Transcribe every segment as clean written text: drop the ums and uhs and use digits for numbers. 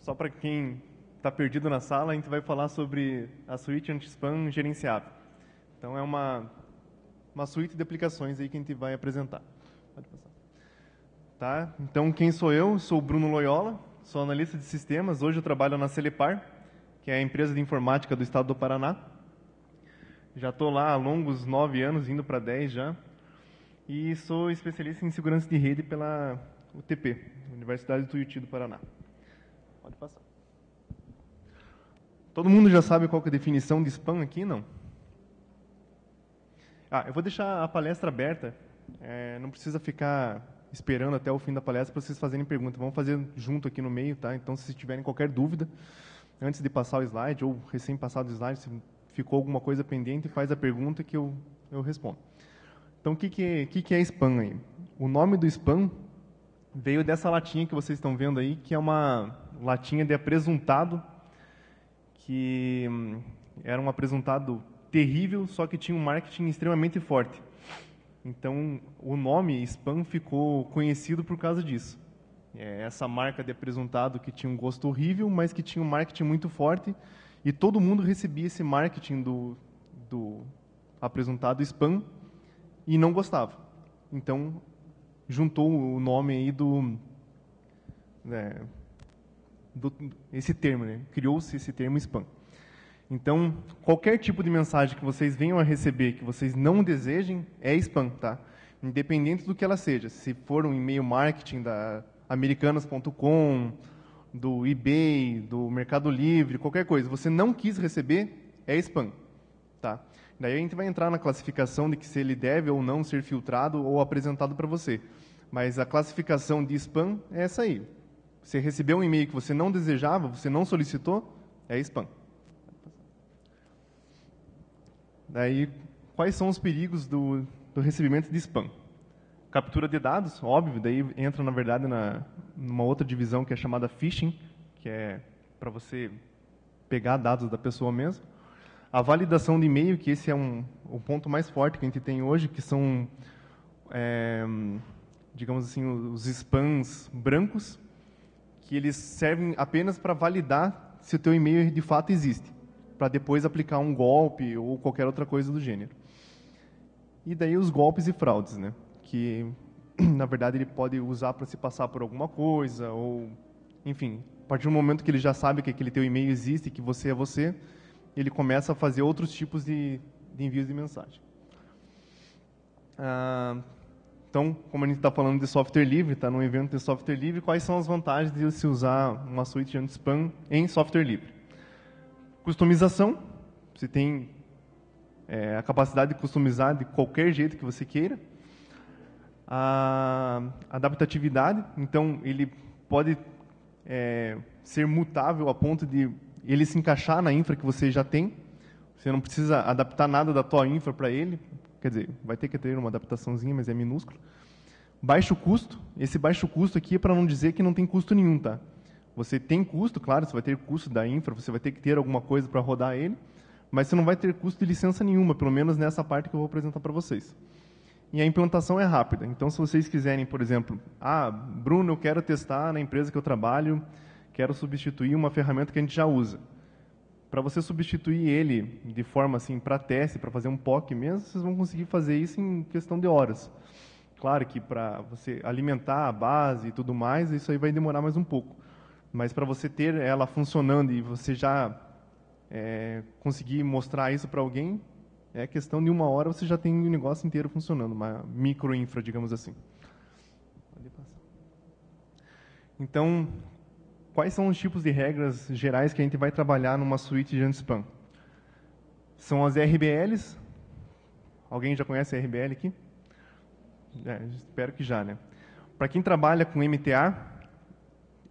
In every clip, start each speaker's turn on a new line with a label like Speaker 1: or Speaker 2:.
Speaker 1: só para quem está perdido na sala, a gente vai falar sobre a suíte anti-spam gerenciável. Então, é uma suíte de aplicações aí que a gente vai apresentar. Pode passar. Tá? Então, quem sou eu? Sou o Bruno Loyola, sou analista de sistemas. Hoje eu trabalho na Celepar, que é a empresa de informática do estado do Paraná. Já estou lá há longos 9 anos, indo para 10 já. E sou especialista em segurança de rede pela UTP, Universidade do Tuiuti do Paraná. Pode passar. Todo mundo já sabe qual que é a definição de spam aqui, não? Eu vou deixar a palestra aberta. Não precisa ficar esperando até o fim da palestra para vocês fazerem pergunta. Vamos fazer junto aqui no meio, tá? Então, se tiverem qualquer dúvida, antes de passar o slide, ou recém passado o slide, se ficou alguma coisa pendente, faz a pergunta que eu respondo. Então, o que é spam aí? O nome do spam veio dessa latinha que vocês estão vendo aí, que é uma latinha de apresuntado, que era um apresuntado terrível, só que tinha um marketing extremamente forte. Então, o nome spam ficou conhecido por causa disso. Essa marca de apresuntado que tinha um gosto horrível, mas que tinha um marketing muito forte, e todo mundo recebia esse marketing do apresuntado spam e não gostava. Então, juntou o nome aí esse termo, né? Criou-se esse termo spam. Então, qualquer tipo de mensagem que vocês venham a receber que vocês não desejem, é spam, tá? Independente do que ela seja. Se for um e-mail marketing da americanas.com, do eBay, do Mercado Livre, qualquer coisa, você não quis receber, é spam, tá? Daí a gente vai entrar na classificação de que se ele deve ou não ser filtrado ou apresentado para você. Mas a classificação de spam é essa aí. Você recebeu um e-mail que você não desejava, você não solicitou, é spam. Daí, quais são os perigos do recebimento de spam? Captura de dados, óbvio, daí entra, na verdade, numa outra divisão que é chamada phishing, que é para você pegar dados da pessoa mesmo. A validação de e-mail, que esse é o ponto mais forte que a gente tem hoje, que são, digamos assim, os spams brancos, que eles servem apenas para validar se o teu e-mail de fato existe, para depois aplicar um golpe ou qualquer outra coisa do gênero. E daí os golpes e fraudes, né? Que, na verdade, ele pode usar para se passar por alguma coisa, ou, enfim, a partir do momento que ele já sabe que aquele teu e-mail existe, que você é você, ele começa a fazer outros tipos de envios de mensagem. Então, como a gente está falando de software livre, está num evento de software livre, quais são as vantagens de se usar uma suíte anti-spam em software livre? Customização, você tem a capacidade de customizar de qualquer jeito que você queira. A adaptatividade, então ele pode ser mutável a ponto de ele se encaixar na infra que você já tem. Você não precisa adaptar nada da tua infra para ele. Quer dizer, vai ter que ter uma adaptaçãozinha, mas é minúsculo. Baixo custo. Esse baixo custo aqui é para não dizer que não tem custo nenhum, tá? Você tem custo, claro, você vai ter custo da infra, você vai ter que ter alguma coisa para rodar ele, mas você não vai ter custo de licença nenhuma, pelo menos nessa parte que eu vou apresentar para vocês. E a implantação é rápida. Então, se vocês quiserem, por exemplo, Bruno, eu quero testar na empresa que eu trabalho, quero substituir uma ferramenta que a gente já usa. Para você substituir ele de forma assim para teste, para fazer um POC mesmo, vocês vão conseguir fazer isso em questão de horas. Claro que para você alimentar a base e tudo mais, isso aí vai demorar mais um pouco. Mas para você ter ela funcionando e você já conseguir mostrar isso para alguém, é questão de 1 hora você já tem o negócio inteiro funcionando, uma microinfra, digamos assim. Pode passar. Então, quais são os tipos de regras gerais que a gente vai trabalhar numa suíte de anti-spam? São as RBLs. Alguém já conhece a RBL aqui? Espero que já, né? Para quem trabalha com MTA,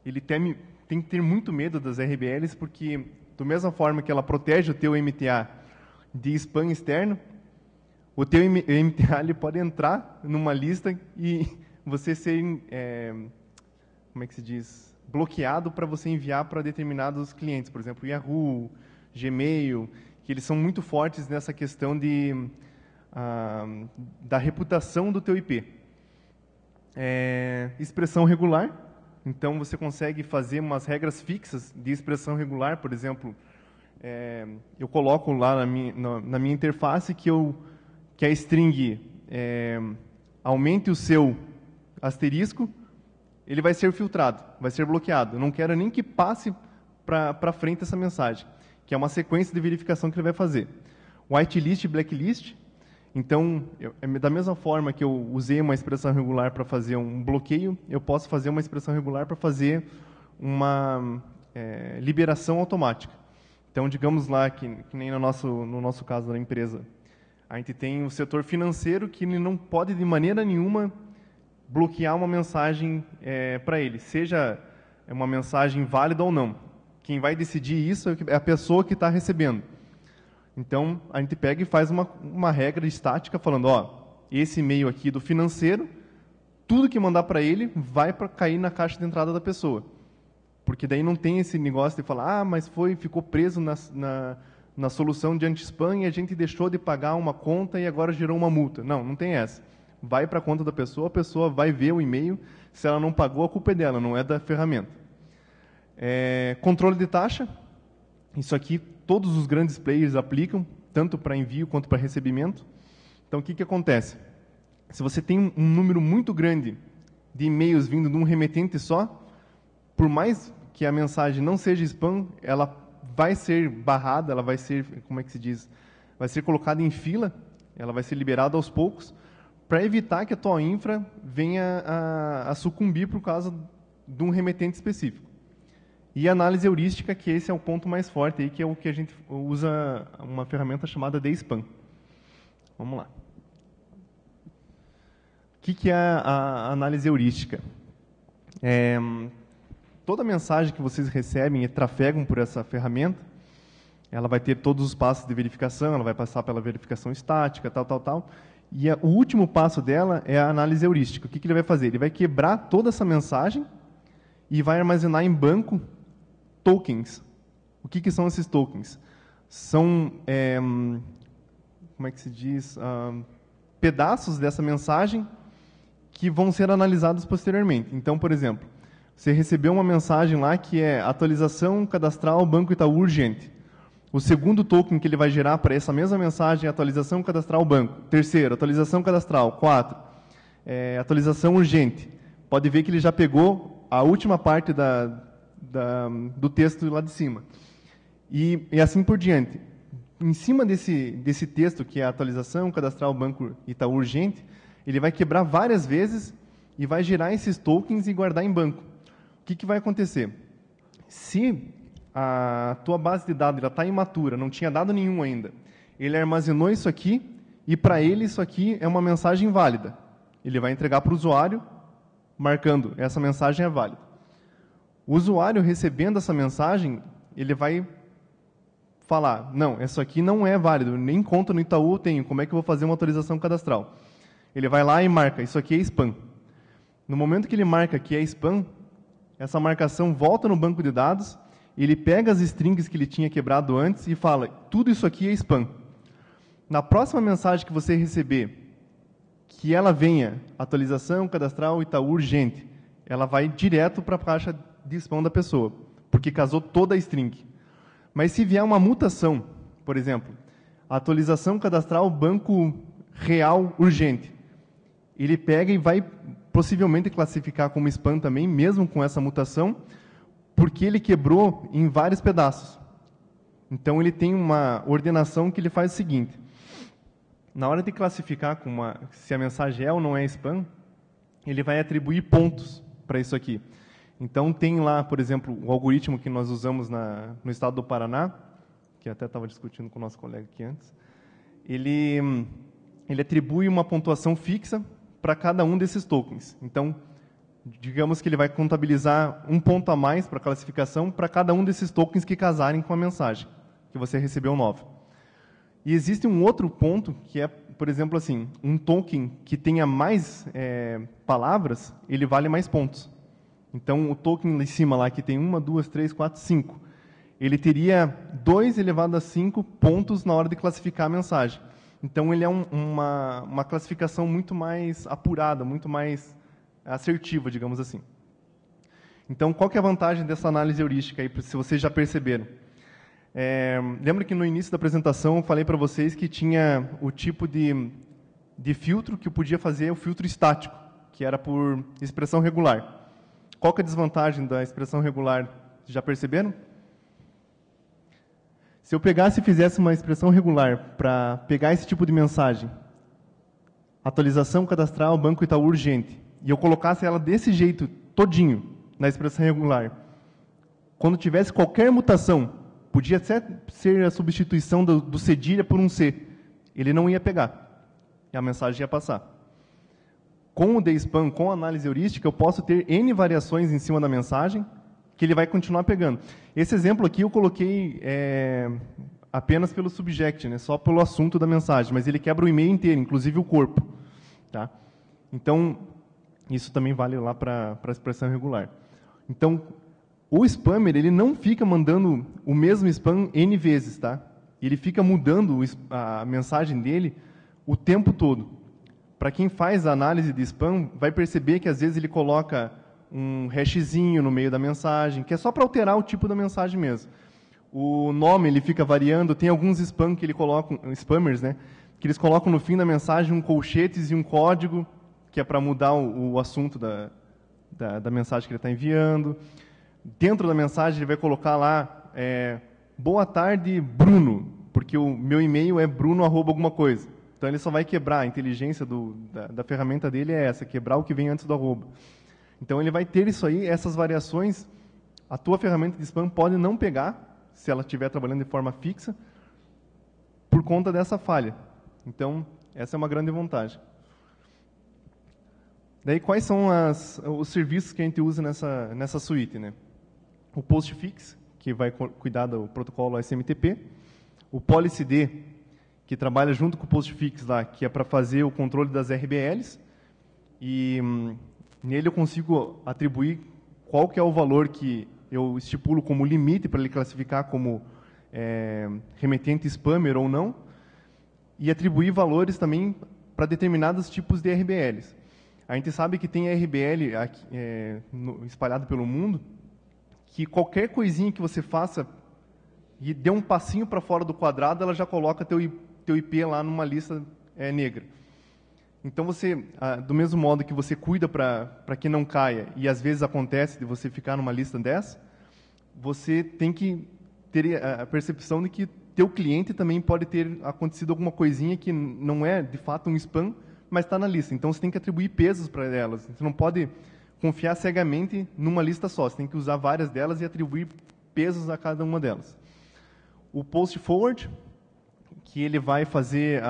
Speaker 1: ele tem que ter muito medo das RBLs, porque, da mesma forma que ela protege o teu MTA de spam externo, o teu MTA ele pode entrar numa lista e você ser, como é que se diz, bloqueado para você enviar para determinados clientes, por exemplo, Yahoo, Gmail, que eles são muito fortes nessa questão da reputação do teu IP. Expressão regular, Então, você consegue fazer umas regras fixas de expressão regular. Por exemplo, eu coloco lá na minha interface que a string aumente o seu asterisco, ele vai ser filtrado, vai ser bloqueado. Eu não quero nem que passe para frente essa mensagem, que é uma sequência de verificação que ele vai fazer. Whitelist e blacklist. Então, da mesma forma que eu usei uma expressão regular para fazer um bloqueio, eu posso fazer uma expressão regular para fazer uma liberação automática. Então, digamos lá que nem no nosso caso da empresa, a gente tem o setor financeiro que ele não pode de maneira nenhuma bloquear uma mensagem para ele, seja uma mensagem válida ou não. Quem vai decidir isso é a pessoa que está recebendo. Então, a gente pega e faz uma regra estática falando, esse e-mail aqui do financeiro, tudo que mandar para ele vai cair na caixa de entrada da pessoa. Porque daí não tem esse negócio de falar, mas ficou preso na solução de anti-spam e a gente deixou de pagar uma conta e agora gerou uma multa. Não tem essa. Vai para a conta da pessoa, a pessoa vai ver o e-mail, se ela não pagou, a culpa é dela, não é da ferramenta. Controle de taxa, isso aqui todos os grandes players aplicam, tanto para envio quanto para recebimento. Então, o que acontece? Se você tem um número muito grande de e-mails vindo de um remetente só, por mais que a mensagem não seja spam, ela vai ser barrada, ela vai ser, como é que se diz? Vai ser colocada em fila, ela vai ser liberada aos poucos, para evitar que a tua infra venha a sucumbir por causa de um remetente específico. E a análise heurística, que esse é o ponto mais forte, aí, que é o que a gente usa uma ferramenta chamada DSpam. Vamos lá. O que é a análise heurística? Toda mensagem que vocês recebem e trafegam por essa ferramenta, ela vai ter todos os passos de verificação, ela vai passar pela verificação estática, tal. E o último passo dela é a análise heurística. O que ele vai fazer? Ele vai quebrar toda essa mensagem e vai armazenar em banco tokens. O que são esses tokens? São, como é que se diz, pedaços dessa mensagem que vão ser analisados posteriormente. Então, por exemplo, você recebeu uma mensagem lá que é atualização cadastral Banco Itaú urgente. O segundo token que ele vai gerar para essa mesma mensagem é atualização cadastral banco. Terceiro, atualização cadastral. 4, atualização urgente. Pode ver que ele já pegou a última parte do texto lá de cima. E assim por diante. Em cima desse texto, que é a atualização cadastral Banco Itaú urgente, ele vai quebrar várias vezes e vai gerar esses tokens e guardar em banco. O que vai acontecer? Se a tua base de dados está imatura, não tinha dado nenhum ainda, ele armazenou isso aqui e para ele isso aqui é uma mensagem válida. Ele vai entregar para o usuário, marcando, essa mensagem é válida. O usuário recebendo essa mensagem, ele vai falar, não, isso aqui não é válido, nem conta no Itaú eu tenho, como é que eu vou fazer uma atualização cadastral? Ele vai lá e marca, isso aqui é spam. No momento que ele marca que é spam, essa marcação volta no banco de dados, ele pega as strings que ele tinha quebrado antes e fala, tudo isso aqui é spam. Na próxima mensagem que você receber, que ela venha, atualização cadastral Itaú urgente, ela vai direto para a caixa de spam da pessoa, porque casou toda a string. Mas se vier uma mutação, por exemplo, atualização cadastral Banco Real urgente, ele pega e vai possivelmente classificar como spam também, mesmo com essa mutação, porque ele quebrou em vários pedaços. Então, ele tem uma ordenação que ele faz o seguinte. Na hora de classificar se a mensagem é ou não é spam, ele vai atribuir pontos para isso aqui. Então, tem lá, por exemplo, o algoritmo que nós usamos no estado do Paraná, que até estava discutindo com o nosso colega aqui antes, ele atribui uma pontuação fixa para cada um desses tokens. Então, digamos que ele vai contabilizar um ponto a mais para a classificação para cada um desses tokens que casarem com a mensagem que você recebeu nova. E existe um outro ponto que é, por exemplo, assim, um token que tenha mais palavras, ele vale mais pontos. Então, o token lá em cima, lá, que tem 1, 2, 3, 4, 5, ele teria 2 elevado a 5 pontos na hora de classificar a mensagem. Então, ele é uma classificação muito mais apurada, muito mais assertiva, digamos assim. Então, qual que é a vantagem dessa análise heurística, aí, se vocês já perceberam? Lembra que no início da apresentação eu falei para vocês que tinha o tipo de filtro que eu podia fazer, o filtro estático, que era por expressão regular. Qual que é a desvantagem da expressão regular? Já perceberam? Se eu pegasse e fizesse uma expressão regular para pegar esse tipo de mensagem, atualização cadastral, Banco Itaú urgente, e eu colocasse ela desse jeito, todinho, na expressão regular, quando tivesse qualquer mutação, podia até ser a substituição do cedilha por um C, ele não ia pegar, e a mensagem ia passar. Com o DSPAN, com a análise heurística, eu posso ter N variações em cima da mensagem, que ele vai continuar pegando. Esse exemplo aqui eu coloquei apenas pelo subject, né, só pelo assunto da mensagem, mas ele quebra o e-mail inteiro, inclusive o corpo. Tá? Então, isso também vale lá para a expressão regular. Então, o spammer, ele não fica mandando o mesmo spam N vezes, tá? Ele fica mudando a mensagem dele o tempo todo. Para quem faz a análise de spam, vai perceber que às vezes ele coloca um hashzinho no meio da mensagem, que é só para alterar o tipo da mensagem mesmo. O nome ele fica variando, tem alguns spam que ele coloca, spammers, né, que eles colocam no fim da mensagem um colchetes e um código, que é para mudar o assunto da mensagem que ele está enviando. Dentro da mensagem ele vai colocar lá, boa tarde, Bruno, porque o meu e-mail é bruno @ alguma coisa. Então ele só vai quebrar, a inteligência da ferramenta dele é essa, quebrar o que vem antes do arroba. Então ele vai ter isso aí, essas variações, a tua ferramenta de spam pode não pegar, se ela estiver trabalhando de forma fixa, por conta dessa falha. Então, essa é uma grande vantagem. Daí, quais são os serviços que a gente usa nessa suíte, né? O Postfix, que vai cuidar do protocolo SMTP. O PolicyD, que trabalha junto com o Postfix lá, que é para fazer o controle das RBLs. E nele eu consigo atribuir qual que é o valor que eu estipulo como limite para ele classificar como remetente spammer ou não. E atribuir valores também para determinados tipos de RBLs. A gente sabe que tem RBL aqui, espalhado pelo mundo, que qualquer coisinha que você faça e dê um passinho para fora do quadrado, ela já coloca teu IP lá numa lista negra. Então, você, do mesmo modo que você cuida para que não caia, e às vezes acontece de você ficar numa lista dessa, você tem que ter a percepção de que teu cliente também pode ter acontecido alguma coisinha que não é, de fato, um spam, mas está na lista. Então, você tem que atribuir pesos para elas. Você não pode confiar cegamente numa lista só. Você tem que usar várias delas e atribuir pesos a cada uma delas. O Post Forward, que ele vai fazer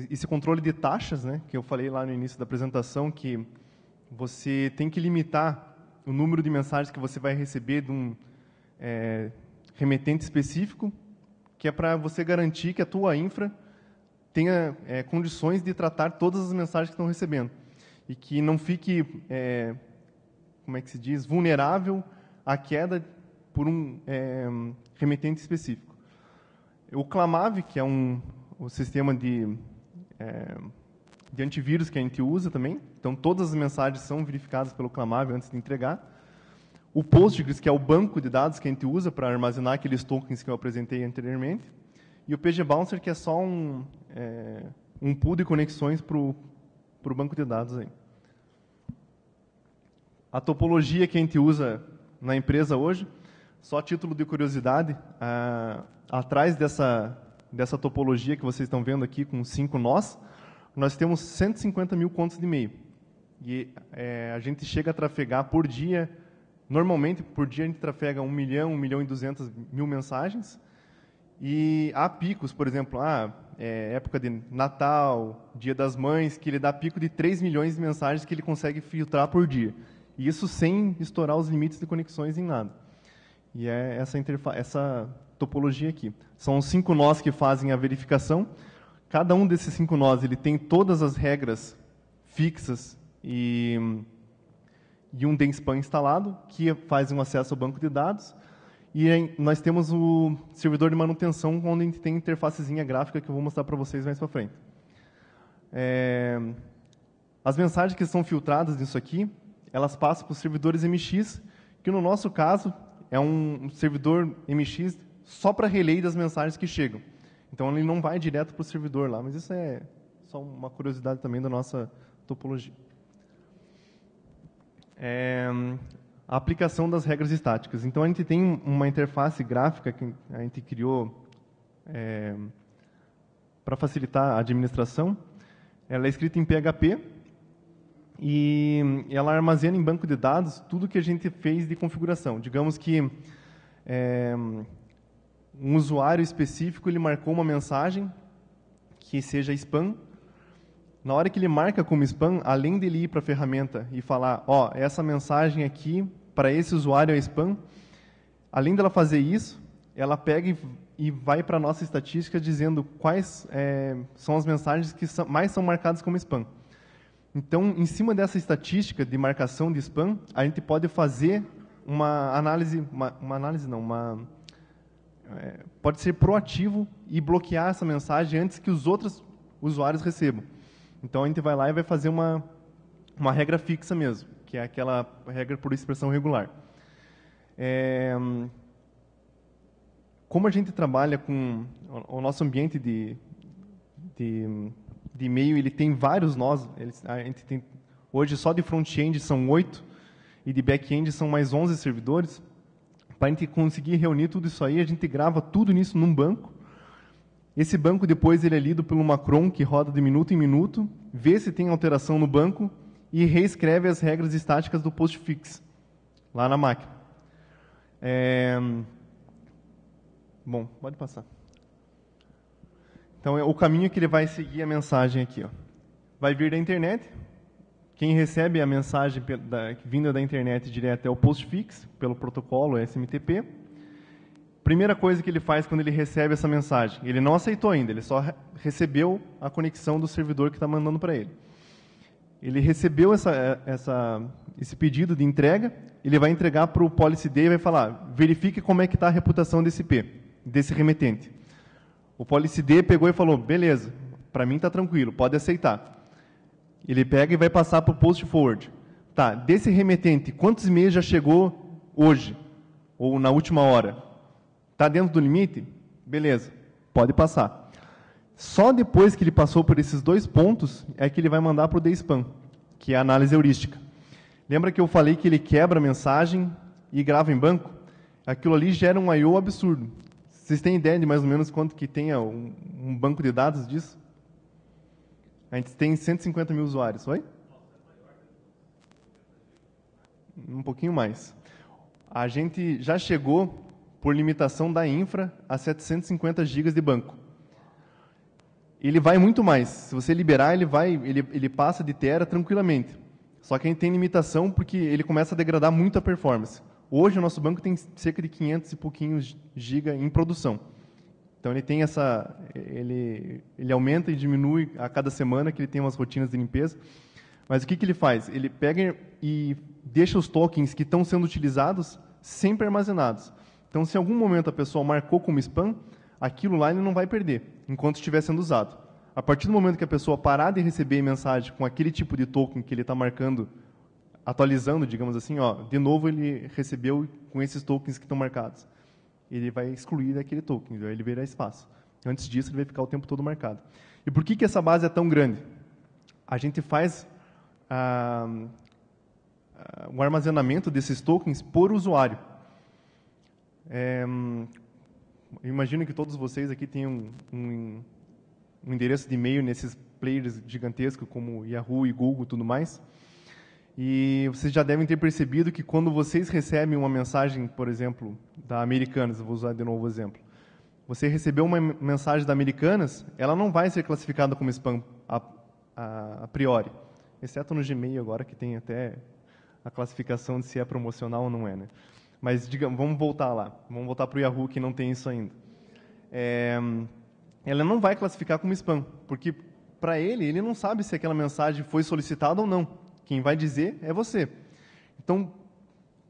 Speaker 1: esse controle de taxas, né, que eu falei lá no início da apresentação, que você tem que limitar o número de mensagens que você vai receber de um remetente específico, que é para você garantir que a tua infra tenha condições de tratar todas as mensagens que estão recebendo e que não fique, como é que se diz, vulnerável à queda por um remetente específico. O Clamav, que é o sistema de antivírus que a gente usa também, então todas as mensagens são verificadas pelo Clamav antes de entregar. O Postgres, que é o banco de dados que a gente usa para armazenar aqueles tokens que eu apresentei anteriormente. E o PGBouncer, que é só um pool de conexões para o banco de dados aí. A topologia que a gente usa na empresa hoje, só a título de curiosidade, atrás dessa topologia que vocês estão vendo aqui, com 5 nós temos 150 mil contas de e-mail. E a gente chega a trafegar por dia, normalmente por dia a gente trafega 1 milhão e 200 mil mensagens. E há picos, por exemplo, época de Natal, Dia das Mães, que ele dá pico de 3 milhões de mensagens que ele consegue filtrar por dia. E isso sem estourar os limites de conexões em nada. E é essa topologia aqui. São os 5 nós que fazem a verificação. Cada um desses 5 nós ele tem todas as regras fixas e um DSPAN instalado, que faz um acesso ao banco de dados. E nós temos o servidor de manutenção, onde a gente tem interfacezinha gráfica que eu vou mostrar para vocês mais para frente. As mensagens que são filtradas nisso aqui, elas passam para os servidores MX, que no nosso caso é um servidor MX só para relay das mensagens que chegam. Então, ele não vai direto para o servidor lá, mas isso é só uma curiosidade também da nossa topologia. A aplicação das regras estáticas. Então, a gente tem uma interface gráfica que a gente criou para facilitar a administração. Ela é escrita em PHP e ela armazena em banco de dados tudo que a gente fez de configuração. Digamos que um usuário específico ele marcou uma mensagem que seja spam. Na hora que ele marca como spam, além dele ir para a ferramenta e falar, essa mensagem aqui para esse usuário é spam, além dela fazer isso, ela pega e vai para a nossa estatística dizendo quais são as mensagens que mais são marcadas como spam. Então, em cima dessa estatística de marcação de spam, a gente pode fazer uma análise, pode ser proativo e bloquear essa mensagem antes que os outros usuários recebam. Então, a gente vai lá e vai fazer uma regra fixa mesmo, que é aquela regra por expressão regular. Como a gente trabalha com o nosso ambiente de e-mail, ele tem vários nós. A gente tem, hoje, só de front-end são 8, e de back-end são mais 11 servidores. Para a gente conseguir reunir tudo isso aí, a gente grava tudo nisso num banco. Esse banco, depois, ele é lido pelo Macron, que roda de minuto em minuto, vê se tem alteração no banco e reescreve as regras estáticas do postfix, lá na máquina. Bom, pode passar. Então, o caminho que ele vai seguir a mensagem aqui. Vai vir da internet. Quem recebe a mensagem vinda da internet direto é o postfix, pelo protocolo SMTP. Primeira coisa que ele faz quando ele recebe essa mensagem, ele não aceitou ainda, ele só recebeu a conexão do servidor que está mandando para ele. Ele recebeu esse pedido de entrega, ele vai entregar para o PolicyD e vai falar, verifique como é que está a reputação desse IP, desse remetente. O PolicyD pegou e falou, beleza, para mim está tranquilo, pode aceitar. Ele pega e vai passar para o post forward. Tá, desse remetente, quantos e-mails já chegou hoje? Ou na última hora? Está dentro do limite? Beleza, pode passar. Só depois que ele passou por esses 2 pontos, é que ele vai mandar para o DSPAN, que é a análise heurística. Lembra que eu falei que ele quebra a mensagem e grava em banco? Aquilo ali gera um I/O absurdo. Vocês têm ideia de mais ou menos quanto que tenha um banco de dados disso? A gente tem 150 mil usuários, oi? Um pouquinho mais. A gente já chegou, por limitação da infra, a 750 GB de banco. Ele vai muito mais. Se você liberar, ele passa de tera tranquilamente. Só que a gente tem limitação porque ele começa a degradar muito a performance. Hoje, o nosso banco tem cerca de 500 e pouquinhos GB em produção. Então, ele tem ele aumenta e diminui a cada semana, que ele tem umas rotinas de limpeza. Mas o que ele faz? Ele pega e deixa os tokens que estão sendo utilizados sempre armazenados. Então, se em algum momento a pessoa marcou como spam, aquilo lá ele não vai perder, enquanto estiver sendo usado. A partir do momento que a pessoa parar de receber mensagem com aquele tipo de token que ele está marcando, atualizando, digamos assim, de novo ele recebeu com esses tokens que estão marcados. Ele vai excluir aquele token, ele verá espaço. Antes disso, ele vai ficar o tempo todo marcado. E por que essa base é tão grande? A gente faz o armazenamento desses tokens por usuário. Imagino que todos vocês aqui tenham um endereço de e-mail nesses players gigantescos como Yahoo e Google e tudo mais. E vocês já devem ter percebido que quando vocês recebem uma mensagem, por exemplo, da Americanas, eu vou usar de novo o exemplo. Você recebeu uma mensagem da Americanas, ela não vai ser classificada como spam a priori, exceto no Gmail agora, que tem até a classificação de se é promocional ou não é, né? Mas, digamos, vamos voltar lá. Vamos voltar para o Yahoo, que não tem isso ainda. Ela não vai classificar como spam, porque, para ele não sabe se aquela mensagem foi solicitada ou não. Quem vai dizer é você. Então,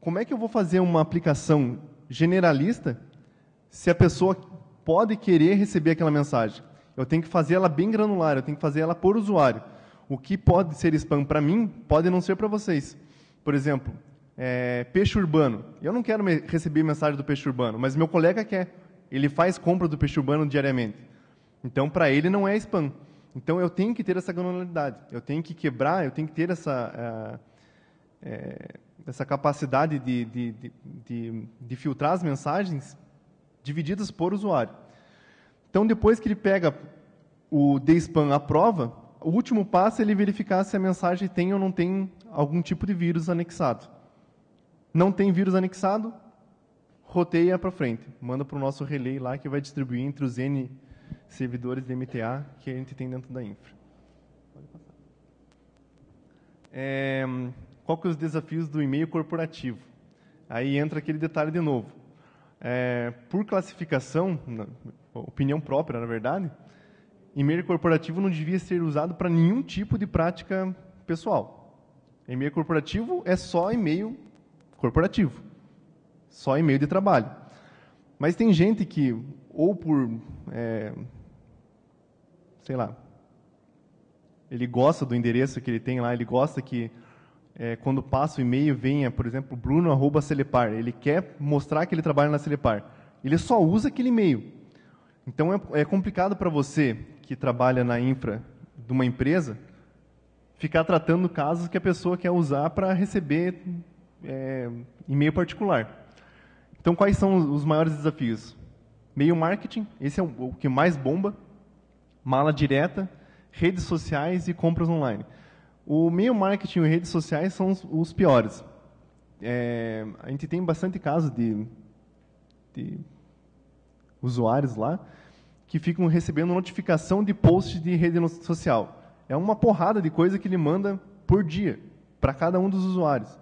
Speaker 1: como é que eu vou fazer uma aplicação generalista se a pessoa pode querer receber aquela mensagem? Eu tenho que fazer ela bem granular, eu tenho que fazer ela por usuário. O que pode ser spam para mim, pode não ser para vocês. Por exemplo, peixe urbano. Eu não quero receber mensagem do peixe urbano, mas meu colega quer. Ele faz compra do peixe urbano diariamente. Então, para ele, não é spam. Então, eu tenho que ter essa granularidade. Eu tenho que quebrar, eu tenho que ter essa capacidade de filtrar as mensagens divididas por usuário. Então, depois que ele pega o DSpam à prova, o último passo é ele verificar se a mensagem tem ou não tem algum tipo de vírus anexado. Não tem vírus anexado, roteia para frente. Manda para o nosso relay lá, que vai distribuir entre os N servidores de MTA que a gente tem dentro da infra. Pode passar. Qual que é os desafios do e-mail corporativo? Aí entra aquele detalhe de novo. Por classificação, opinião própria, na verdade, e-mail corporativo não devia ser usado para nenhum tipo de prática pessoal. E-mail corporativo é só e-mail corporativo. Só e-mail de trabalho. Mas tem gente que, ou por, sei lá, ele gosta do endereço que ele tem lá, ele gosta que, quando passa o e-mail, venha, por exemplo, bruno@celepar. Ele quer mostrar que ele trabalha na Celepar. Ele só usa aquele e-mail. Então, é complicado para você, que trabalha na infra de uma empresa, ficar tratando casos que a pessoa quer usar para receber e-mail particular. Então, quais são os maiores desafios? E-mail marketing, esse é o que mais bomba, mala direta, redes sociais e compras online. O e-mail marketing e redes sociais são os piores. A gente tem bastante casos de usuários lá que ficam recebendo notificação de post de rede social. É uma porrada de coisa que ele manda por dia para cada um dos usuários.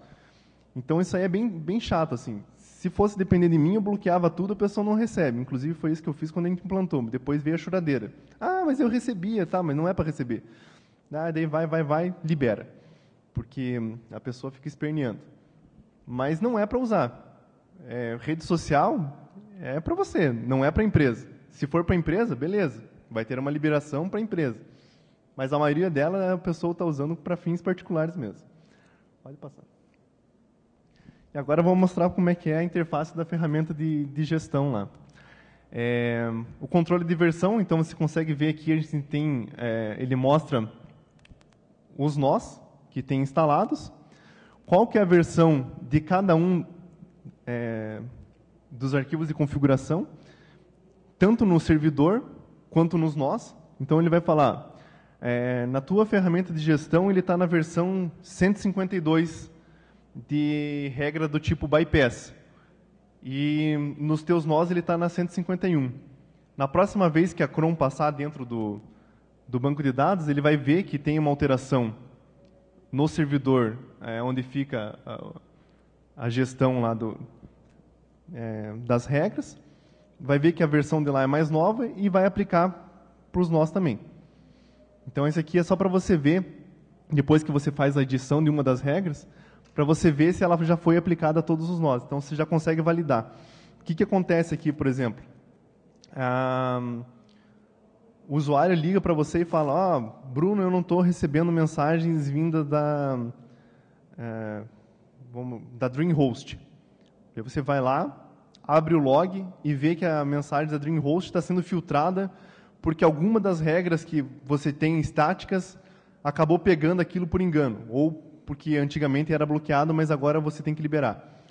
Speaker 1: Então, isso aí é bem chato, assim. Se fosse depender de mim, eu bloqueava tudo, a pessoa não recebe. Inclusive, foi isso que eu fiz quando a gente implantou. Depois veio a choradeira. Ah, mas eu recebia, tá, mas não é para receber. Daí vai, libera. Porque a pessoa fica esperneando. Mas não é para usar. Rede social é para você, não é para a empresa. Se for para a empresa, beleza. Vai ter uma liberação para a empresa. Mas a maioria dela, a pessoa está usando para fins particulares mesmo. Pode passar. E agora eu vou mostrar como é que é a interface da ferramenta de gestão lá. O controle de versão, então você consegue ver aqui, a gente tem, ele mostra os nós que tem instalados, qual que é a versão de cada um dos arquivos de configuração, tanto no servidor quanto nos nós. Então ele vai falar, na tua ferramenta de gestão ele está na versão 152 de regra do tipo bypass. E nos teus nós ele está na 151. Na próxima vez que a Chrome passar dentro do banco de dados, ele vai ver que tem uma alteração no servidor, onde fica a gestão lá das regras, vai ver que a versão de lá é mais nova e vai aplicar para os nós também. Então, esse aqui é só para você ver, depois que você faz a edição de uma das regras, para você ver se ela já foi aplicada a todos os nós. Então, você já consegue validar. O que acontece aqui, por exemplo? O usuário liga para você e fala, Bruno, eu não estou recebendo mensagens vindas da DreamHost. Aí você vai lá, abre o log e vê que a mensagem da DreamHost está sendo filtrada porque alguma das regras que você tem estáticas acabou pegando aquilo por engano, ou porque antigamente era bloqueado, mas agora você tem que liberar.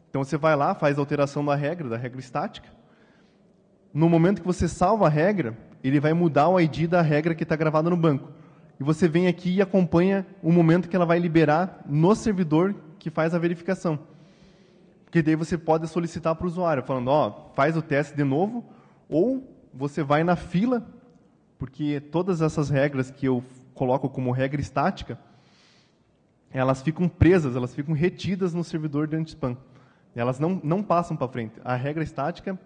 Speaker 1: Então, você vai lá, faz a alteração da regra estática. No momento que você salva a regra, ele vai mudar o ID da regra que está gravada no banco. E você vem aqui e acompanha o momento que ela vai liberar no servidor que faz a verificação. Porque daí você pode solicitar para o usuário, falando, faz o teste de novo, ou você vai na fila, porque todas essas regras que eu coloco como regra estática, elas ficam presas, elas ficam retidas no servidor de anti-spam. Elas não passam para frente. A regra estática,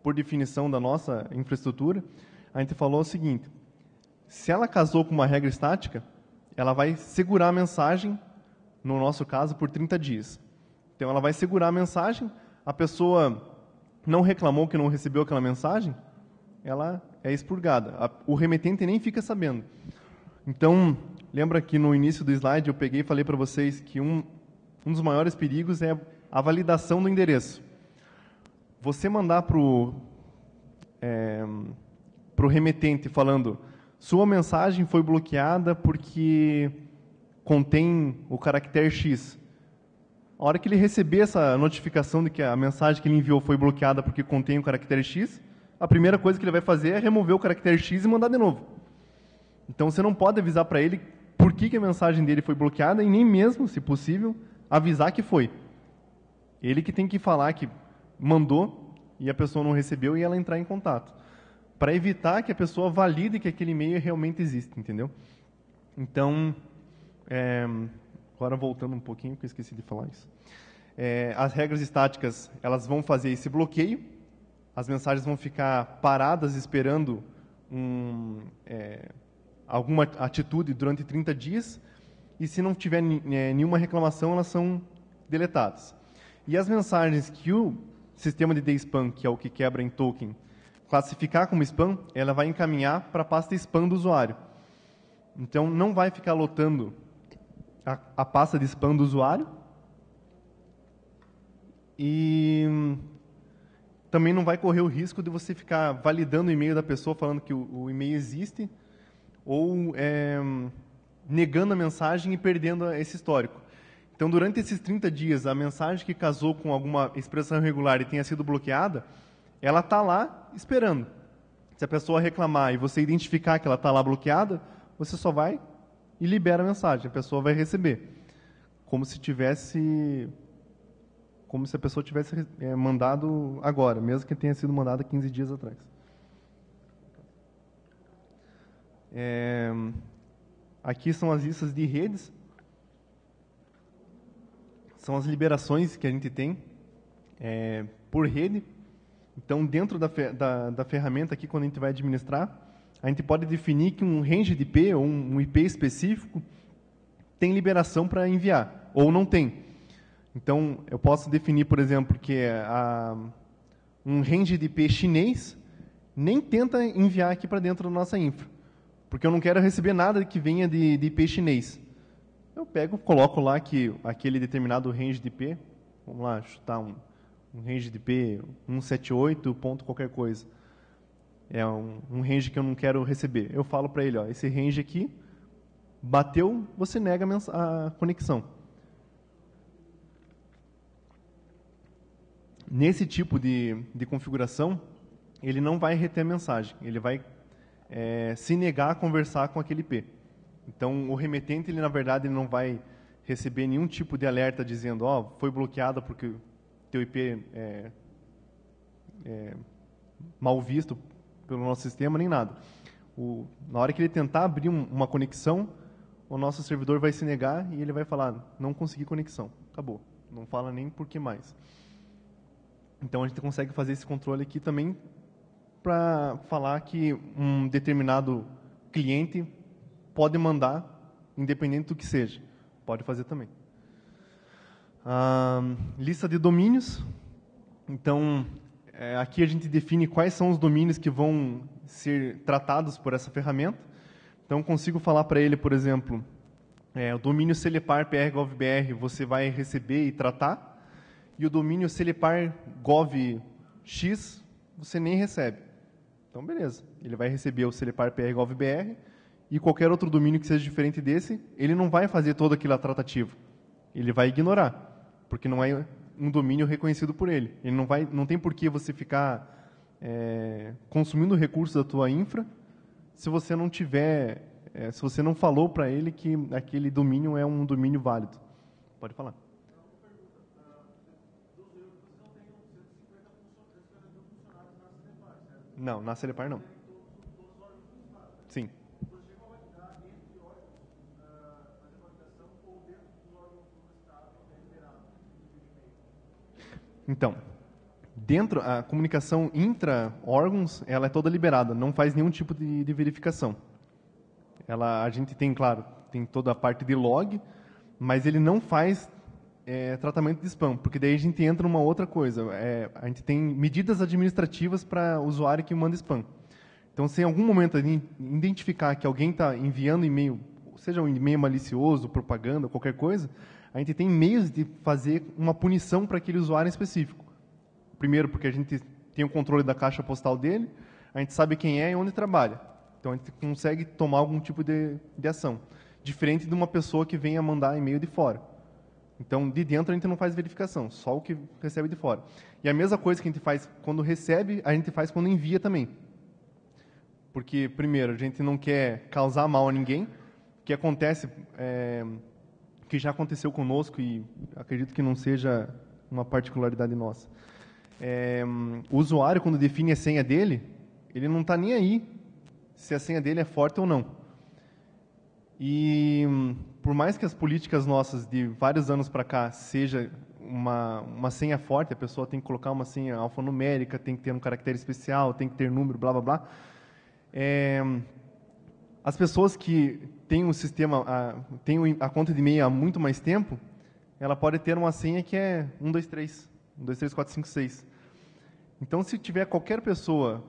Speaker 1: por definição da nossa infraestrutura, a gente falou o seguinte, se ela casou com uma regra estática, ela vai segurar a mensagem, no nosso caso, por 30 dias. Então, ela vai segurar a mensagem, a pessoa não reclamou que não recebeu aquela mensagem, ela é expurgada. O remetente nem fica sabendo. Então, lembra que no início do slide eu peguei e falei para vocês que um dos maiores perigos é a validação do endereço. Você mandar para o remetente falando: sua mensagem foi bloqueada porque contém o caractere X. A hora que ele receber essa notificação de que a mensagem que ele enviou foi bloqueada porque contém o caractere X, a primeira coisa que ele vai fazer é remover o caractere X e mandar de novo. Então, você não pode avisar para ele por que a mensagem dele foi bloqueada e nem mesmo, se possível, avisar que foi. Ele que tem que falar que mandou e a pessoa não recebeu e ela entrar em contato, para evitar que a pessoa valide que aquele e-mail realmente existe, entendeu? Então, agora voltando um pouquinho, porque eu esqueci de falar isso. As regras estáticas, elas vão fazer esse bloqueio, as mensagens vão ficar paradas esperando alguma atitude durante 30 dias, e se não tiver nenhuma reclamação, elas são deletadas. E as mensagens que o sistema de DSpam, que é o que quebra em token, classificar como spam, ela vai encaminhar para a pasta spam do usuário. Então, não vai ficar lotando a pasta de spam do usuário, e também não vai correr o risco de você ficar validando o e-mail da pessoa, falando que o e-mail existe, ou negando a mensagem e perdendo esse histórico. Então, durante esses 30 dias, a mensagem que casou com alguma expressão irregular e tenha sido bloqueada, ela está lá esperando. Se a pessoa reclamar e você identificar que ela está lá bloqueada, você só vai e libera a mensagem. A pessoa vai receber. Como se a pessoa tivesse mandado agora, mesmo que tenha sido mandado 15 dias atrás. Aqui são as listas de redes. São as liberações que a gente tem por rede. Então, dentro da ferramenta aqui, quando a gente vai administrar, a gente pode definir que um range de IP, ou um IP específico, tem liberação para enviar, ou não tem. Então, eu posso definir, por exemplo, que um range de IP chinês nem tenta enviar aqui para dentro da nossa infra, porque eu não quero receber nada que venha de IP chinês. Eu coloco lá que aquele determinado range de IP, vamos lá, chutar um range de IP 178 ponto qualquer coisa, é um range que eu não quero receber. Eu falo para ele, esse range aqui, bateu, você nega a conexão. Nesse tipo de configuração, ele não vai reter a mensagem, ele vai se negar a conversar com aquele IP. Então, o remetente, na verdade, ele não vai receber nenhum tipo de alerta dizendo, foi bloqueado porque teu IP é mal visto pelo nosso sistema, nem nada. Na hora que ele tentar abrir uma conexão, o nosso servidor vai se negar e ele vai falar, não consegui conexão, acabou. Não fala nem por que mais. Então, a gente consegue fazer esse controle aqui também para falar que um determinado cliente pode mandar, independente do que seja. Pode fazer também. Lista de domínios. Então, aqui a gente define quais são os domínios que vão ser tratados por essa ferramenta. Então, consigo falar para ele, por exemplo, o domínio Celepar PR-Gov.br você vai receber e tratar, e o domínio Celepar Gov.x você nem recebe. Então, beleza. Ele vai receber o Celepar PR-Gov.br e qualquer outro domínio que seja diferente desse, ele não vai fazer todo aquilo tratativa. Ele vai ignorar, porque não é um domínio reconhecido por ele. Ele não tem por que você ficar consumindo recursos da tua infra se você não tiver, se você não falou para ele que aquele domínio é um domínio válido. Pode falar. Não, na Celepar não. Sim. Então, a comunicação intra-órgãos, ela é toda liberada, não faz nenhum tipo de verificação. A gente tem, claro, tem toda a parte de log, mas ele não faz tratamento de spam, porque daí a gente entra numa outra coisa. A gente tem medidas administrativas para o usuário que manda spam. Então, se em algum momento a gente identificar que alguém está enviando e-mail, seja um e-mail malicioso, propaganda, qualquer coisa, a gente tem meios de fazer uma punição para aquele usuário em específico. Primeiro, porque a gente tem o controle da caixa postal dele, a gente sabe quem é e onde trabalha. Então, a gente consegue tomar algum tipo de ação. Diferente de uma pessoa que venha mandar e-mail de fora. Então, de dentro a gente não faz verificação, só o que recebe de fora. E a mesma coisa que a gente faz quando recebe, a gente faz quando envia também. Porque, primeiro, a gente não quer causar mal a ninguém. O que acontece, que já aconteceu conosco, e acredito que não seja uma particularidade nossa. O usuário, quando define a senha dele, ele não está nem aí se a senha dele é forte ou não. E por mais que as políticas nossas de vários anos para cá seja uma senha forte, a pessoa tem que colocar uma senha alfanumérica, tem que ter um caractere especial, tem que ter número, blá, blá, blá. As pessoas que têm o sistema, têm a conta de e-mail há muito mais tempo, ela pode ter uma senha que é 123, 1234556. Então, se tiver qualquer pessoa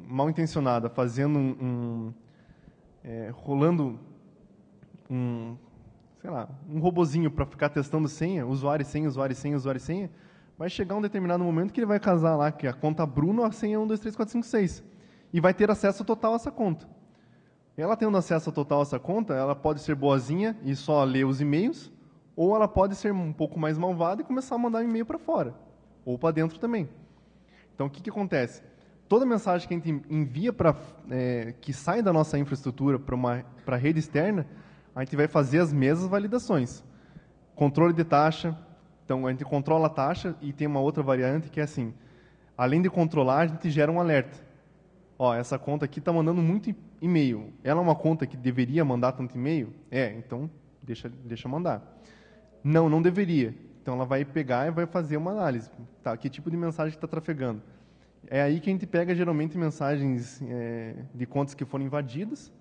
Speaker 1: mal intencionada fazendo rolando um robozinho para ficar testando senha, usuário e senha, usuário e senha, usuário e senha, vai chegar um determinado momento que ele vai casar lá, que a conta Bruno, a senha é 1234556, e vai ter acesso total a essa conta. Ela tendo acesso total a essa conta, ela pode ser boazinha e só ler os e-mails, ou ela pode ser um pouco mais malvada e começar a mandar e-mail para fora, ou para dentro também. Então, o que acontece? Toda mensagem que a gente envia que sai da nossa infraestrutura para a rede externa, a gente vai fazer as mesmas validações. Controle de taxa, então a gente controla a taxa e tem uma outra variante que é assim, além de controlar, a gente gera um alerta. Essa conta aqui está mandando muito e-mail. Ela é uma conta que deveria mandar tanto e-mail? Então deixa mandar. Não deveria. Então ela vai pegar e vai fazer uma análise. Tá, que tipo de mensagem está trafegando? É aí que a gente pega, geralmente, mensagens de contas que foram invadidas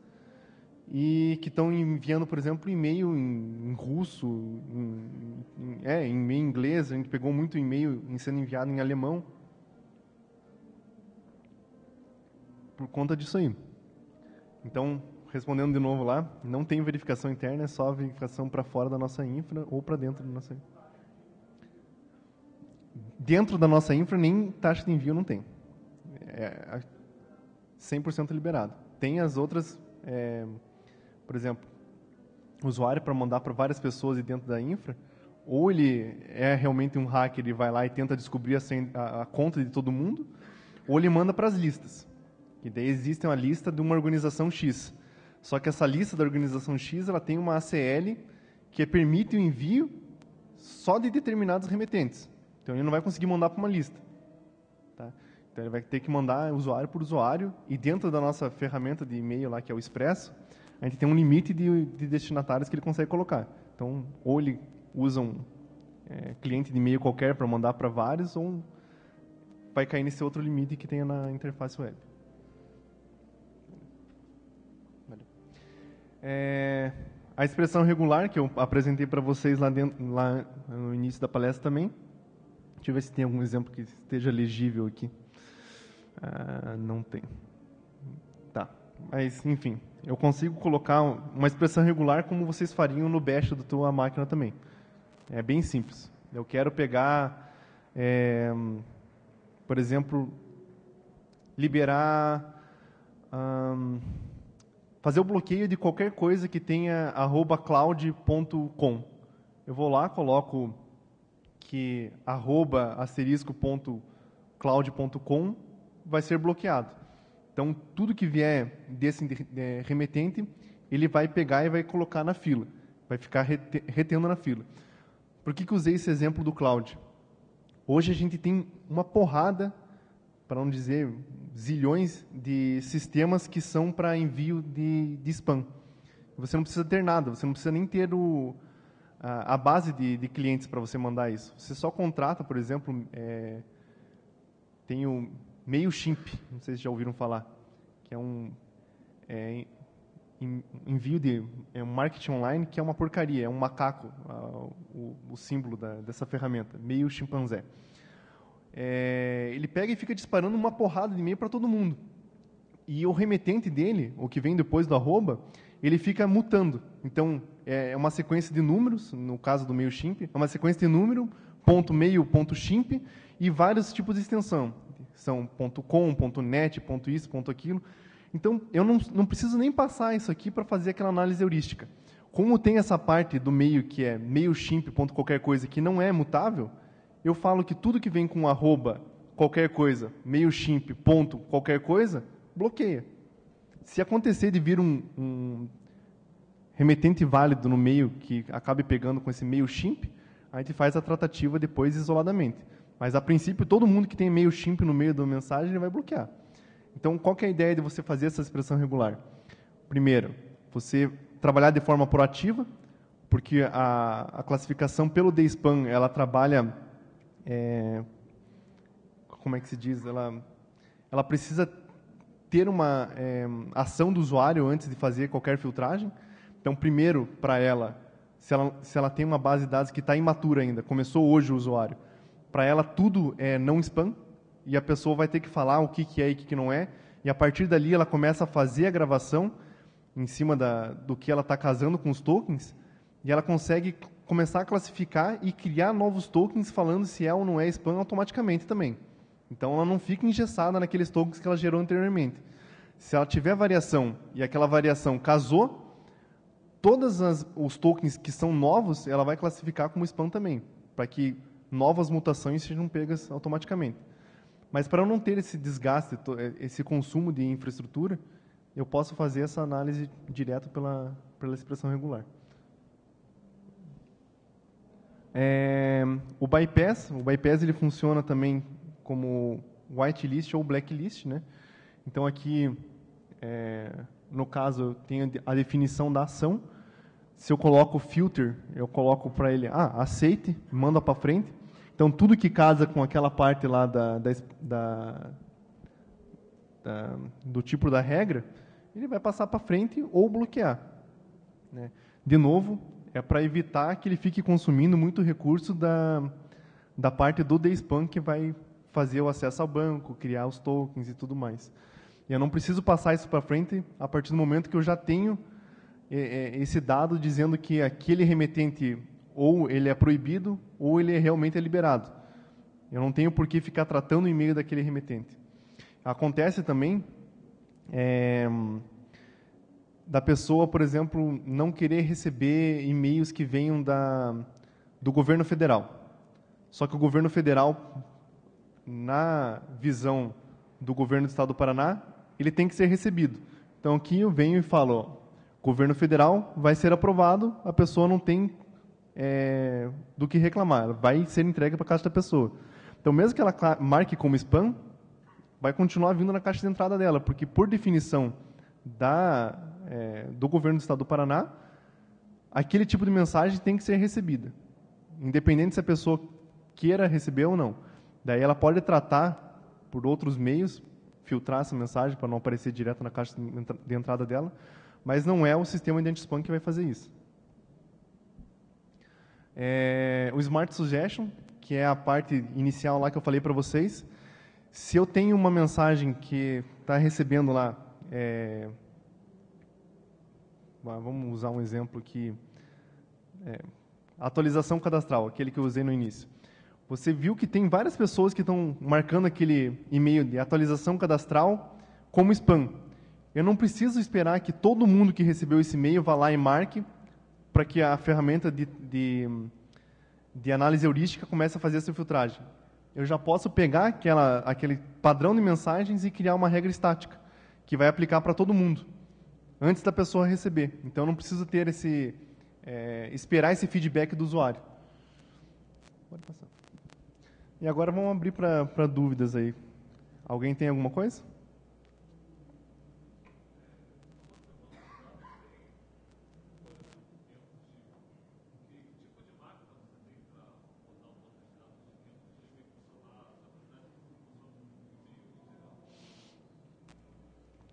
Speaker 1: e que estão enviando, por exemplo, e-mail em russo, em e-mail em inglês. A gente pegou muito e-mail sendo enviado em alemão por conta disso aí. Então, respondendo de novo lá, não tem verificação interna, é só verificação para fora da nossa infra ou para dentro da nossa infra. Dentro da nossa infra, nem taxa de envio não tem. 100% liberado. Tem as outras, por exemplo, usuário para mandar para várias pessoas e dentro da infra, ou ele é realmente um hacker e vai lá e tenta descobrir a conta de todo mundo, ou ele manda para as listas. E daí existe uma lista de uma organização X. Só que essa lista da organização X, ela tem uma ACL que permite o envio só de determinados remetentes. Então, ele não vai conseguir mandar para uma lista. Tá? Então, ele vai ter que mandar usuário por usuário, e dentro da nossa ferramenta de e-mail lá, que é o Expresso, a gente tem um limite de destinatários que ele consegue colocar. Então, ou ele usa um cliente de e-mail qualquer para mandar para vários, ou vai cair nesse outro limite que tem na interface web. A expressão regular, que eu apresentei para vocês lá no início da palestra também. Deixa eu ver se tem algum exemplo que esteja legível aqui. Não tem. Tá. Mas, enfim, eu consigo colocar uma expressão regular como vocês fariam no bash da tua máquina também. É bem simples. Eu quero pegar, por exemplo, liberar... fazer o bloqueio de qualquer coisa que tenha @cloud.com. Eu vou lá, coloco que @*cloud.com vai ser bloqueado. Então, tudo que vier desse remetente, ele vai pegar e vai colocar na fila. Vai ficar retendo na fila. Por que usei esse exemplo do cloud? Hoje a gente tem uma porrada, para não dizer zilhões, de sistemas que são para envio de spam. Você não precisa ter nada, você não precisa nem ter a base de clientes para você mandar isso. Você só contrata, por exemplo, tem o MailChimp, não sei se já ouviram falar, que é envio de um marketing online, que é uma porcaria, é um macaco, o símbolo dessa ferramenta, MailChimpanzé. Ele pega e fica disparando uma porrada de e-mail para todo mundo. E o remetente dele, o que vem depois do @, ele fica mutando. Então, é uma sequência de números, no caso do MailChimp, é uma sequência de número, ponto .mail, ponto .chimp, e vários tipos de extensão. São .com, .net, .isso, .aquilo. Então, eu não preciso nem passar isso aqui para fazer aquela análise heurística. Como tem essa parte do meio que é MailChimp, qualquer coisa, que não é mutável, eu falo que tudo que vem com arroba, qualquer coisa, MailChimp, qualquer coisa, bloqueia. Se acontecer de vir um remetente válido no meio que acabe pegando com esse MailChimp, a gente faz a tratativa depois isoladamente. Mas, a princípio, todo mundo que tem MailChimp no meio da mensagem, ele vai bloquear. Então, qual que é a ideia de você fazer essa expressão regular? Primeiro, você trabalhar de forma proativa, porque a classificação pelo DSPAN, ela trabalha, como é que se diz? Ela precisa ter uma ação do usuário antes de fazer qualquer filtragem. Então, primeiro, para ela, se ela tem uma base de dados que está imatura ainda, começou hoje o usuário, para ela tudo é não spam, e a pessoa vai ter que falar o que é e o que não é, e a partir dali ela começa a fazer a gravação em cima do que ela está casando com os tokens, e ela consegue começar a classificar e criar novos tokens falando se é ou não é spam automaticamente também. Então, ela não fica engessada naqueles tokens que ela gerou anteriormente. Se ela tiver variação e aquela variação casou, todos os tokens que são novos, ela vai classificar como spam também, para que novas mutações sejam pegas automaticamente. Mas para eu não ter esse desgaste, esse consumo de infraestrutura, eu posso fazer essa análise direto pela expressão regular. O bypass ele funciona também como whitelist ou blacklist, né? Então aqui, no caso, eu tenho a definição da ação. Se eu coloco filter, eu coloco para ele, aceite, manda para frente. Então, tudo que casa com aquela parte lá do tipo da regra, ele vai passar para frente ou bloquear, né? De novo, é para evitar que ele fique consumindo muito recurso da parte do DSPAN que vai fazer o acesso ao banco, criar os tokens e tudo mais. E eu não preciso passar isso para frente a partir do momento que eu já tenho esse dado dizendo que aquele remetente ou ele é proibido ou ele realmente é liberado. Eu não tenho por que ficar tratando o e-mail daquele remetente. Acontece também da pessoa, por exemplo, não querer receber e-mails que venham do governo federal. Só que o governo federal, na visão do governo do Estado do Paraná, ele tem que ser recebido. Então, aqui eu venho e falo, governo federal vai ser aprovado, a pessoa não tem do que reclamar, ela vai ser entregue para a caixa da pessoa. Então, mesmo que ela marque como spam, vai continuar vindo na caixa de entrada dela, porque, por definição do governo do Estado do Paraná, aquele tipo de mensagem tem que ser recebida, independente se a pessoa queira receber ou não. Daí ela pode tratar por outros meios, filtrar essa mensagem para não aparecer direto na caixa de entrada dela, mas não é o sistema de anti-spam que vai fazer isso. O Smart Suggestion, que é a parte inicial lá que eu falei para vocês, se eu tenho uma mensagem que está recebendo lá, vamos usar um exemplo aqui, atualização cadastral, aquele que eu usei no início. Você viu que tem várias pessoas que estão marcando aquele e-mail de atualização cadastral como spam. Eu não preciso esperar que todo mundo que recebeu esse e-mail vá lá e marque para que a ferramenta de análise heurística comece a fazer essa filtragem. Eu já posso pegar aquele padrão de mensagens e criar uma regra estática, que vai aplicar para todo mundo, antes da pessoa receber. Então, eu não preciso ter esperar esse feedback do usuário. Pode passar. E agora vamos abrir para dúvidas aí. Alguém tem alguma coisa?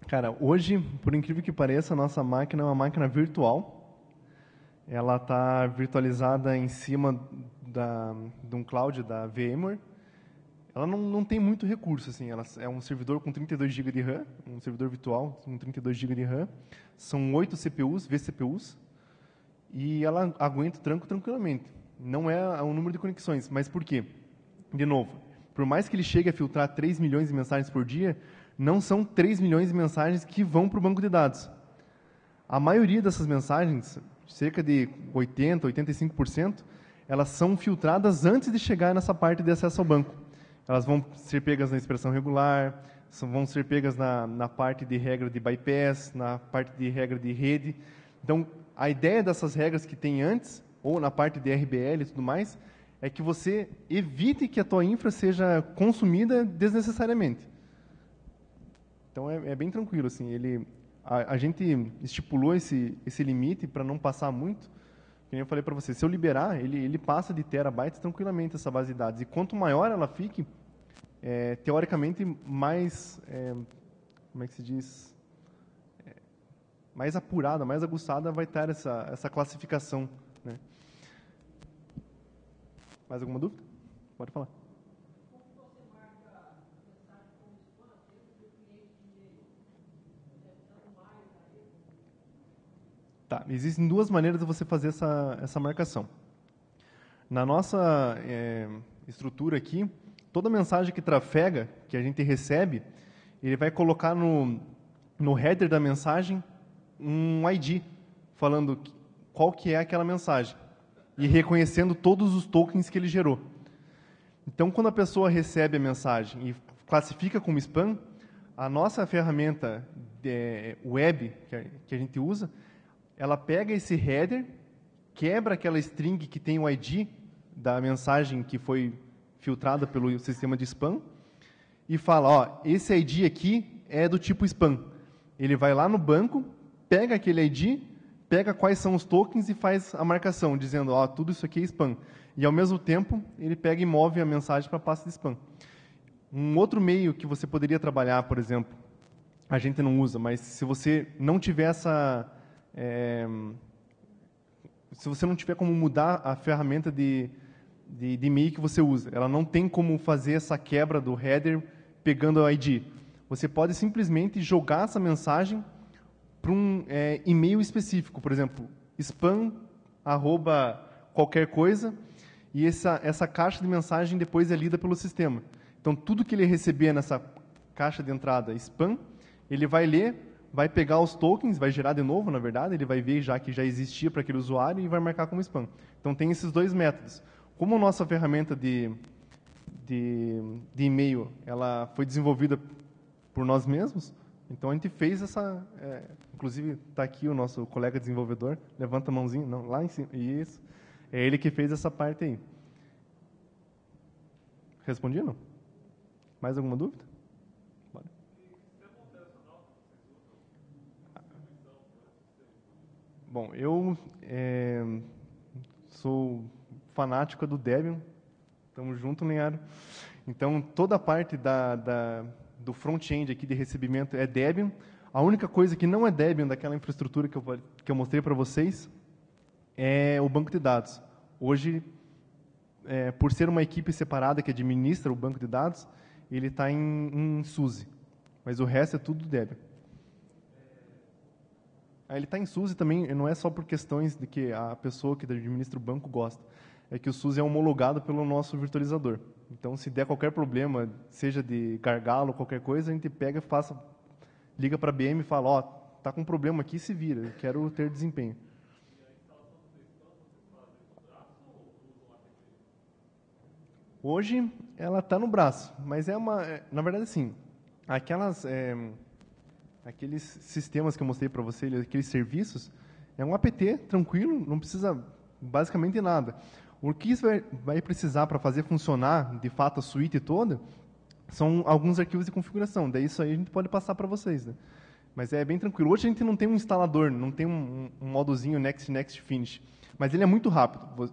Speaker 1: Cara, hoje, por incrível que pareça, a nossa máquina é uma máquina virtual. Ela está virtualizada em cima de um cloud da VMware. ela não tem muito recurso, assim, ela é um servidor com 32 GB de RAM, um servidor virtual com 32 GB de RAM, são 8 CPUs, vCPUs, e ela aguenta o tranco tranquilamente. Não é o número de conexões, mas por quê? De novo, por mais que ele chegue a filtrar 3 milhões de mensagens por dia, não são 3 milhões de mensagens que vão para o banco de dados. A maioria dessas mensagens, cerca de 80%, 85%, elas são filtradas antes de chegar nessa parte de acesso ao banco. Elas vão ser pegas na expressão regular, vão ser pegas na parte de regra de bypass, na parte de regra de rede. Então, a ideia dessas regras que tem antes, ou na parte de RBL e tudo mais, é que você evite que a tua infra seja consumida desnecessariamente. Então, é bem tranquilo. Assim, a gente estipulou esse limite para não passar muito. Como eu falei para você, se eu liberar, ele passa de terabytes tranquilamente essa base de dados. E quanto maior ela fique, teoricamente, mais, como é que se diz, mais apurada, mais aguçada vai estar essa classificação. Né? Mais alguma dúvida? Pode falar. Tá, existem duas maneiras de você fazer essa marcação. Na nossa estrutura aqui, toda mensagem que trafega, que a gente recebe, ele vai colocar no header da mensagem um ID, falando qual que é aquela mensagem, e reconhecendo todos os tokens que ele gerou. Então, quando a pessoa recebe a mensagem e classifica como spam, a nossa ferramenta web que a gente usa, ela pega esse header, quebra aquela string que tem o ID da mensagem que foi filtrada pelo sistema de spam e fala, ó, esse ID aqui é do tipo spam. Ele vai lá no banco, pega aquele ID, pega quais são os tokens e faz a marcação, dizendo, ó, tudo isso aqui é spam. E, ao mesmo tempo, ele pega e move a mensagem para a pasta de spam. Um outro meio que você poderia trabalhar, por exemplo, a gente não usa, mas se você não tiver se você não tiver como mudar a ferramenta de e-mail que você usa, ela não tem como fazer essa quebra do header pegando o ID. Você pode simplesmente jogar essa mensagem para um e-mail específico, por exemplo, spam, qualquer coisa, e essa caixa de mensagem depois é lida pelo sistema. Então, tudo que ele receber nessa caixa de entrada spam, ele vai ler, vai pegar os tokens, vai gerar de novo, na verdade, ele vai ver já que já existia para aquele usuário e vai marcar como spam. Então, tem esses dois métodos. Como a nossa ferramenta de e-mail ela foi desenvolvida por nós mesmos, então a gente fez essa... inclusive, está aqui o nosso colega desenvolvedor, levanta a mãozinha, não, lá em cima, isso. É ele que fez essa parte aí. Respondi, não? Mais alguma dúvida? Bora. Bom, eu sou fanático do Debian. Estamos juntos, Linhares. Então, toda a parte do front-end aqui de recebimento é Debian. A única coisa que não é Debian daquela infraestrutura que eu mostrei para vocês é o banco de dados. Hoje, por ser uma equipe separada que administra o banco de dados, ele está em SUSE. Mas o resto é tudo Debian. Ele está em SUSE também, não é só por questões de que a pessoa que administra o banco gosta. É que o SUSE é homologado pelo nosso virtualizador. Então, se der qualquer problema, seja de gargalo ou qualquer coisa, a gente pega, liga para a BM e fala, ó, tá com um problema aqui, se vira, eu quero ter desempenho. Hoje, ela está no braço, mas na verdade, assim, aqueles sistemas que eu mostrei para você, aqueles serviços, é um apt tranquilo, não precisa basicamente nada. O que você vai precisar para fazer funcionar, de fato, a suíte toda, são alguns arquivos de configuração. Daí isso aí a gente pode passar para vocês. Né? Mas é bem tranquilo. Hoje a gente não tem um instalador, não tem um modozinho Next, Next, Finish. Mas ele é muito rápido.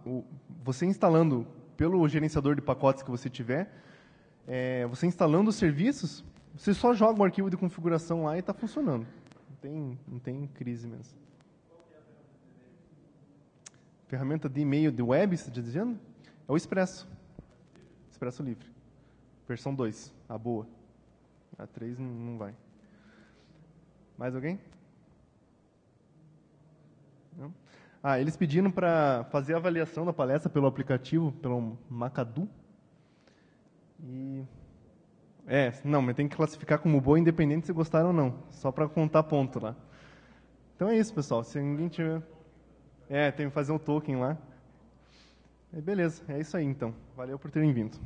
Speaker 1: Você instalando pelo gerenciador de pacotes que você tiver, você instalando os serviços, você só joga um arquivo de configuração lá e está funcionando. Não tem crise mesmo. Ferramenta de e-mail de web, você está dizendo? É o Expresso. Expresso Livre. Versão 2, a boa. A 3 não vai. Mais alguém? Não? Eles pediram para fazer a avaliação da palestra pelo aplicativo, pelo Macadu. Não, mas tem que classificar como boa, independente se gostaram ou não. Só para contar ponto lá. Então é isso, pessoal. Se ninguém tiver... tem que fazer um token lá. Beleza, é isso aí então. Valeu por terem vindo.